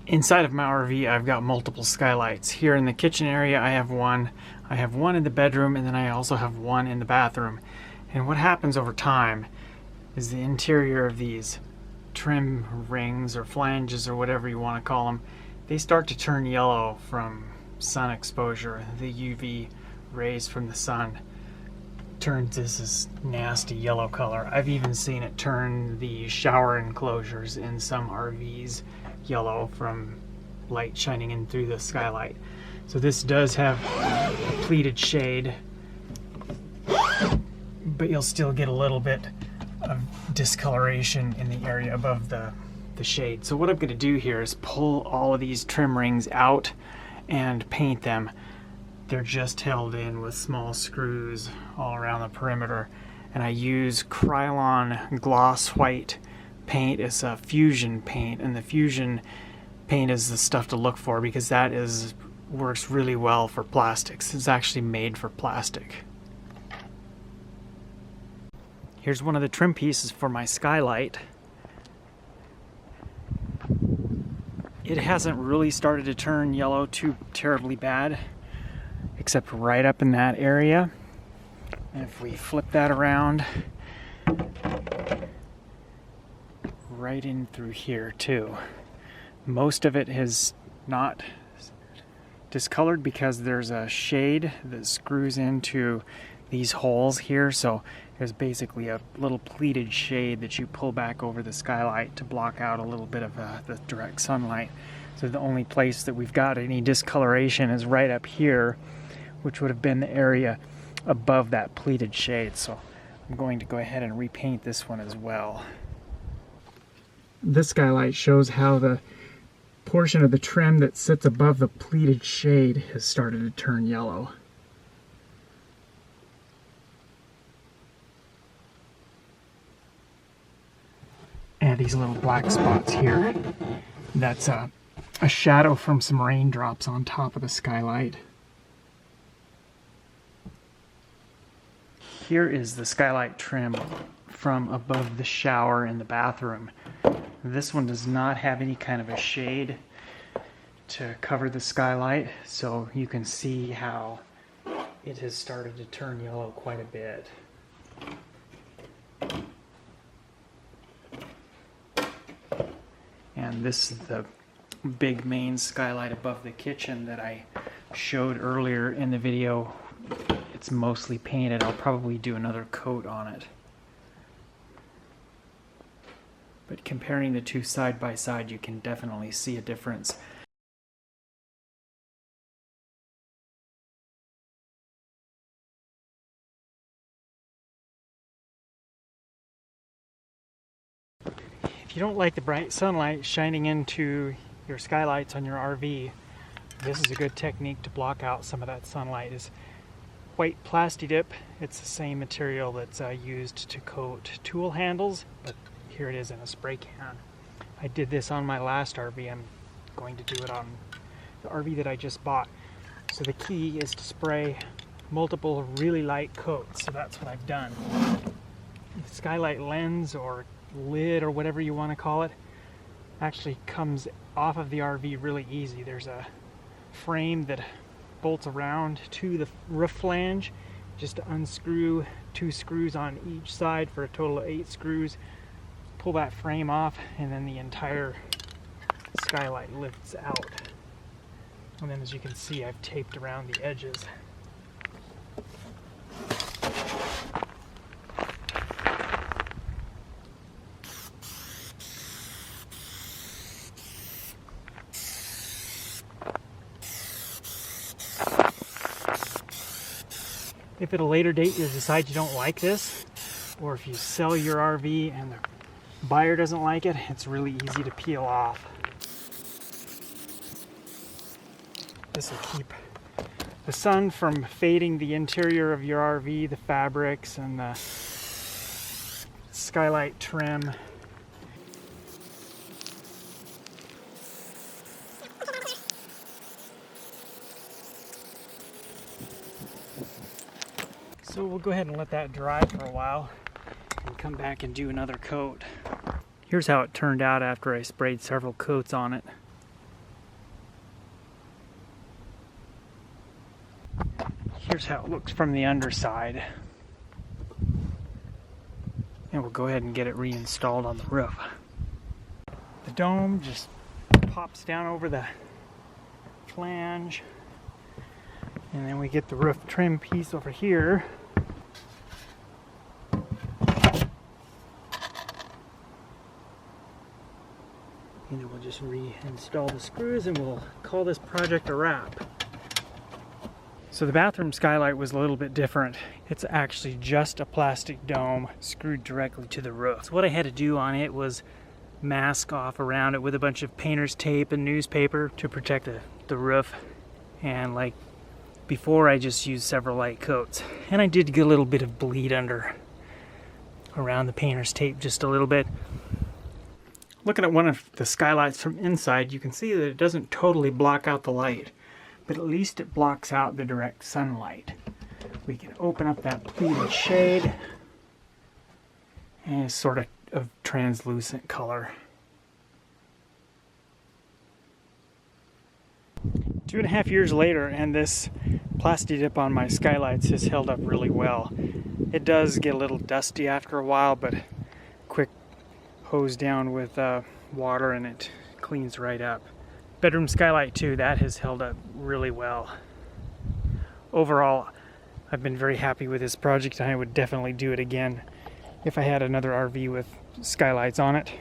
Inside of my RV, I've got multiple skylights. Here in the kitchen area, I have one in the bedroom, and then I also have one in the bathroom. And what happens over time is the interior of these trim rings or flanges or whatever you want to call them, they start to turn yellow from sun exposure. The UV rays from the sun turns this nasty yellow color. I've even seen it turn the shower enclosures in some RVs yellow from light shining in through the skylight. So this does have a pleated shade, but you'll still get a little bit of discoloration in the area above the shade. So what I'm going to do here is pull all of these trim rings out and paint them. They're just held in with small screws all around the perimeter, and I use Krylon gloss white paint. It's a fusion paint, and the fusion paint is the stuff to look for because that works really well for plastics. It's actually made for plastic. Here's one of the trim pieces for my skylight. It hasn't really started to turn yellow too terribly bad, except right up in that area. And if we flip that around, right in through here too. Most of it is not discolored because there's a shade that screws into these holes here, so there's basically a little pleated shade that you pull back over the skylight to block out a little bit of the direct sunlight. So the only place that we've got any discoloration is right up here, which would have been the area above that pleated shade. So I'm going to go ahead and repaint this one as well. This skylight shows how the portion of the trim that sits above the pleated shade has started to turn yellow. And these little black spots here, that's a shadow from some raindrops on top of the skylight. Here is the skylight trim from above the shower in the bathroom. This one does not have any kind of a shade to cover the skylight, so you can see how it has started to turn yellow quite a bit. And this is the big main skylight above the kitchen that I showed earlier in the video. It's mostly painted. I'll probably do another coat on it. But comparing the two side by side, you can definitely see a difference. If you don't like the bright sunlight shining into your skylights on your RV, this is a good technique to block out some of that sunlight. Is white Plastidip. It's the same material that's used to coat tool handles, but here it is in a spray can. I did this on my last RV. I'm going to do it on the RV that I just bought. So the key is to spray multiple really light coats. So that's what I've done. The skylight lens or lid or whatever you want to call it actually comes off of the RV really easy. There's a frame that bolts around to the roof flange. Just to unscrew 2 screws on each side for a total of 8 screws. Pull that frame off, and then the entire skylight lifts out. And then, as you can see, I've taped around the edges. If at a later date you decide you don't like this, or if you sell your RV and the buyer doesn't like it, it's really easy to peel off. This will keep the sun from fading the interior of your RV, the fabrics and the skylight trim. So we'll go ahead and let that dry for a while and come back and do another coat. Here's how it turned out after I sprayed several coats on it. Here's how it looks from the underside. And we'll go ahead and get it reinstalled on the roof. The dome just pops down over the flange. And then we get the roof trim piece over here. And then we'll just reinstall the screws and we'll call this project a wrap. So the bathroom skylight was a little bit different. It's actually just a plastic dome screwed directly to the roof. So what I had to do on it was mask off around it with a bunch of painter's tape and newspaper to protect the roof. And like before, I just used several light coats. And I did get a little bit of bleed under around the painter's tape, just a little bit. Looking at one of the skylights from inside, you can see that it doesn't totally block out the light, but at least it blocks out the direct sunlight. We can open up that pleated shade, and it's sort of translucent color. 2.5 years later, and this Plastidip on my skylights has held up really well. It does get a little dusty after a while, but quick hose down with water and it cleans right up. Bedroom skylight too, that has held up really well. Overall, I've been very happy with this project and I would definitely do it again if I had another RV with skylights on it.